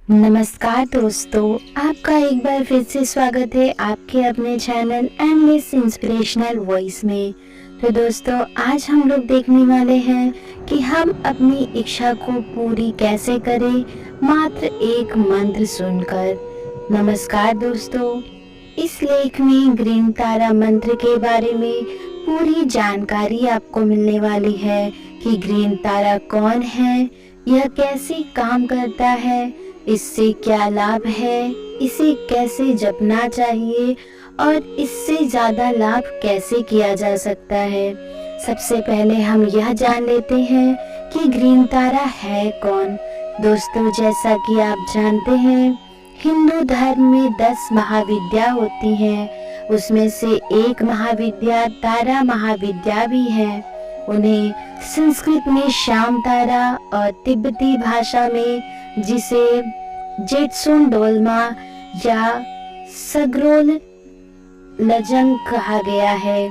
नमस्कार दोस्तों, आपका एक बार फिर से स्वागत है आपके अपने चैनल एंडलेस इंस्पिरेशनल वॉइस में। तो दोस्तों, आज हम लोग देखने वाले हैं कि हम अपनी इच्छा को पूरी कैसे करें मात्र एक मंत्र सुनकर। नमस्कार दोस्तों, इस लेख में ग्रीन तारा मंत्र के बारे में पूरी जानकारी आपको मिलने वाली है कि ग्रीन तारा कौन है, यह कैसे काम करता है, इससे क्या लाभ है, इसे कैसे जपना चाहिए और इससे ज़्यादा लाभ कैसे किया जा सकता है। सबसे पहले हम यह जान लेते हैं कि ग्रीन तारा है कौन। दोस्तों, जैसा कि आप जानते हैं, हिंदू धर्म में 10 महाविद्या होती हैं। उसमें से एक महाविद्या तारा महाविद्या भी है। उन्हें संस्कृत में श्याम तारा और तिब्बती भाषा में जिसे जेट्सुन डोलमा या सग्रोल लजंग कहा गया है।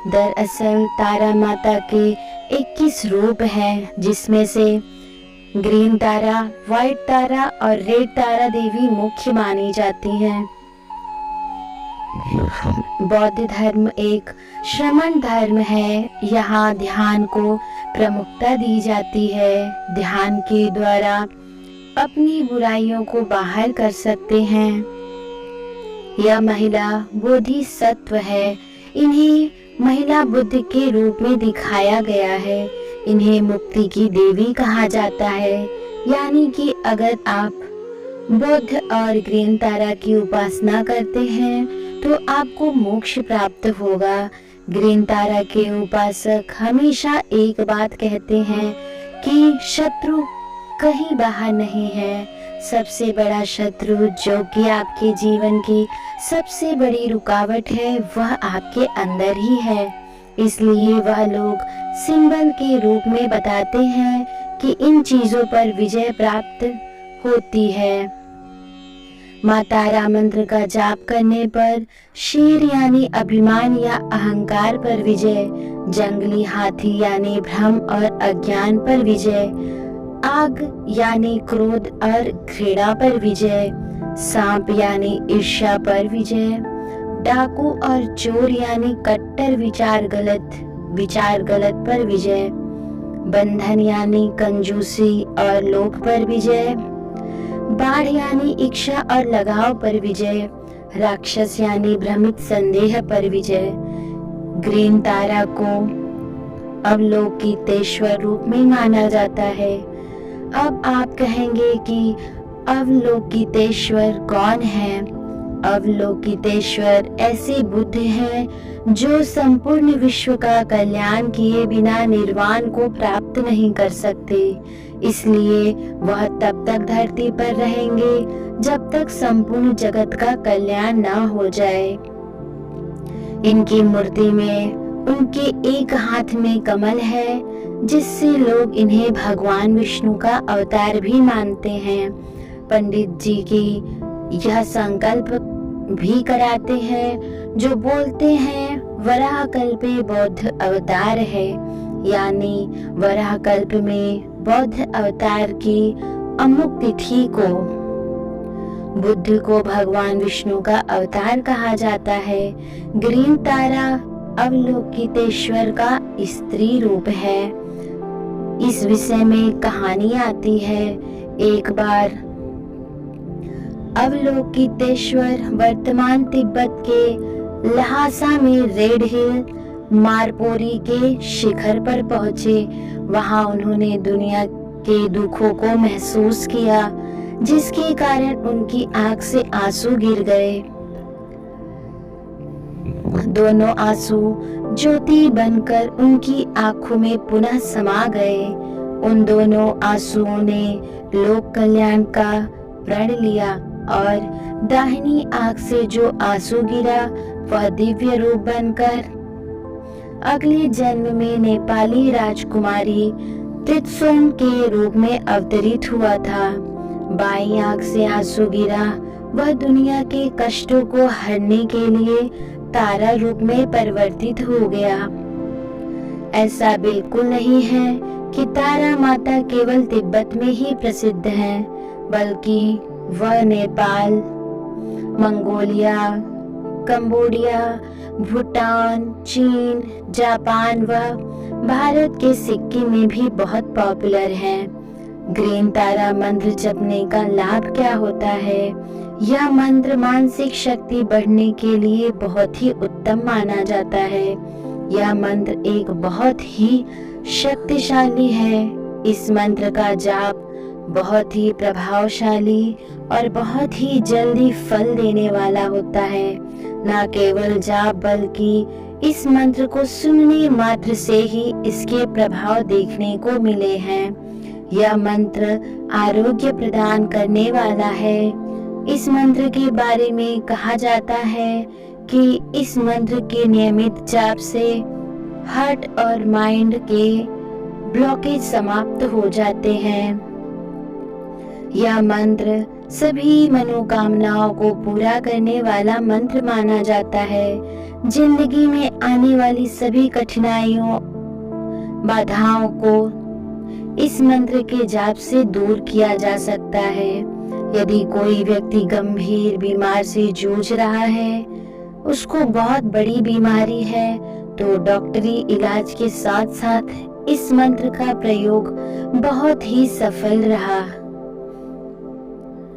दरअसल तारा माता के 21 रूप हैं, जिसमें से ग्रीन तारा, व्हाइट तारा और रेड तारा देवी मुख्य मानी जाती हैं। बौद्ध धर्म एक श्रमण धर्म है। यहाँ ध्यान को प्रमुखता दी जाती है। ध्यान के द्वारा अपनी बुराइयों को बाहर कर सकते हैं। यह महिला बोधिसत्व है। इन्हें महिला बुद्ध के रूप में दिखाया गया है। इन्हें मुक्ति की देवी कहा जाता है। यानी कि अगर आप बुद्ध और ग्रीन तारा की उपासना करते हैं तो आपको मोक्ष प्राप्त होगा। ग्रीन तारा के उपासक हमेशा एक बात कहते हैं कि शत्रु कहीं बाहर नहीं है। सबसे बड़ा शत्रु, जो कि आपके जीवन की सबसे बड़ी रुकावट है, वह आपके अंदर ही है। इसलिए वह लोग सिंबल के रूप में बताते हैं कि इन चीजों पर विजय प्राप्त होती है। माँ तारा मंत्र का जाप करने पर शेर यानी अभिमान या अहंकार पर विजय, जंगली हाथी यानी भ्रम और अज्ञान पर विजय, आग यानी क्रोध और घृणा पर विजय, सांप यानी ईर्ष्या पर विजय, डाकू और चोर यानी कट्टर विचार गलत पर विजय, बंधन यानी कंजूसी और लोभ पर विजय, बाढ़ यानी इच्छा और लगाव पर विजय, राक्षस यानी भ्रमित संदेह पर विजय। ग्रीन तारा को अवलोकितेश्वर रूप में माना जाता है। अब आप कहेंगे कि अवलोकितेश्वर कौन है? अवलोकितेश्वर ऐसे बुद्ध हैं जो संपूर्ण विश्व का कल्याण किए बिना निर्वाण को प्राप्त नहीं कर सकते। इसलिए वह तब तक धरती पर रहेंगे जब तक संपूर्ण जगत का कल्याण न हो जाए। इनकी मूर्ति में उनके एक हाथ में कमल है, जिससे लोग इन्हें भगवान विष्णु का अवतार भी मानते हैं। पंडित जी की यह संकल्प भी कराते हैं, जो बोलते हैं वराह कल्पे बौद्ध अवतार है। यानी वराह कल्प में बौद्ध अवतार की अमुक तिथि को बुद्ध को भगवान विष्णु का अवतार कहा जाता है। ग्रीन तारा अवलोकितेश्वर का स्त्री रूप है। इस विषय में कहानी आती है। एक बार अवलोकितेश्वर वर्तमान तिब्बत के लहासा में रेड हिल मारपोरी के शिखर पर पहुंचे। वहां उन्होंने दुनिया के दुखों को महसूस किया, जिसके कारण उनकी आंख से आंसू गिर गए। दोनों आंसू ज्योति बनकर उनकी आंखों में पुनः समा गए। उन दोनों आंसुओं ने लोक कल्याण का प्रण लिया और दाहिनी आंख से जो आंसू गिरा वह दिव्य रूप बनकर अगले जन्म में नेपाली राजकुमारी त्रित्सुन के रूप में अवतरित हुआ था। बाईं आंख से आंसू गिरा, वह दुनिया के कष्टों को हरने के लिए तारा रूप में परिवर्तित हो गया। ऐसा बिल्कुल नहीं है कि तारा माता केवल तिब्बत में ही प्रसिद्ध है। बल्कि वह नेपाल, मंगोलिया, कंबोडिया, भूटान, चीन, जापान व भारत के सिक्किम में भी बहुत पॉपुलर है। ग्रीन तारा मंत्र जपने का लाभ क्या होता है? यह मंत्र मानसिक शक्ति बढ़ने के लिए बहुत ही उत्तम माना जाता है। यह मंत्र एक बहुत ही शक्तिशाली है। इस मंत्र का जाप बहुत ही प्रभावशाली और बहुत ही जल्दी फल देने वाला होता है। न केवल जाप बल्कि इस मंत्र को सुनने मात्र से ही इसके प्रभाव देखने को मिले हैं। यह मंत्र आरोग्य प्रदान करने वाला है। इस मंत्र के बारे में कहा जाता है कि इस मंत्र के नियमित जाप से हार्ट और माइंड के ब्लॉकेज समाप्त हो जाते हैं। यह मंत्र सभी मनोकामनाओं को पूरा करने वाला मंत्र माना जाता है। जिंदगी में आने वाली सभी कठिनाइयों, बाधाओं को इस मंत्र के जाप से दूर किया जा सकता है। यदि कोई व्यक्ति गंभीर बीमार से जूझ रहा है, उसको बहुत बड़ी बीमारी है, तो डॉक्टरी इलाज के साथ साथ इस मंत्र का प्रयोग बहुत ही सफल रहा।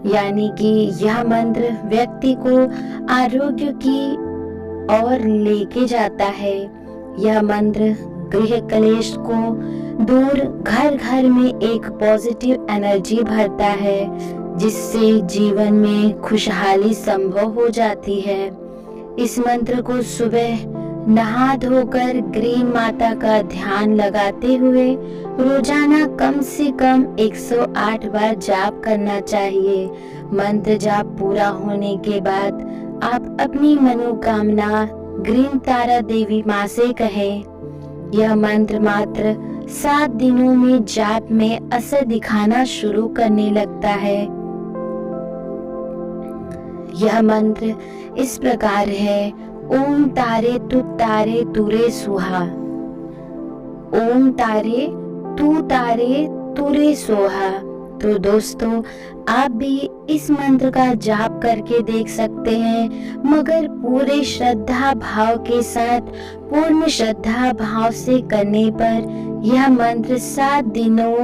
यानी कि यह मंत्र व्यक्ति को आरोग्य की ओर लेके जाता है। यह मंत्र गृह कलेश को दूर, घर घर में एक पॉजिटिव एनर्जी भरता है, जिससे जीवन में खुशहाली संभव हो जाती है। इस मंत्र को सुबह नहा धोकर ग्रीन माता का ध्यान लगाते हुए रोजाना कम से कम 108 बार जाप करना चाहिए। मंत्र जाप पूरा होने के बाद आप अपनी मनोकामना ग्रीन तारा देवी माँ से कहें। यह मंत्र मात्र 7 दिनों में जाप में असर दिखाना शुरू करने लगता है। यह मंत्र इस प्रकार है: ओम तारे तुरे सुहा, ओम तारे तुरे सोहा। तो दोस्तों, आप भी इस मंत्र का जाप करके देख सकते हैं, मगर पूरे श्रद्धा भाव के साथ, पूर्ण श्रद्धा भाव से करने पर यह मंत्र 7 दिनों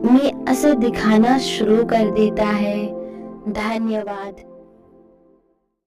में असर दिखाना शुरू कर देता है। धन्यवाद।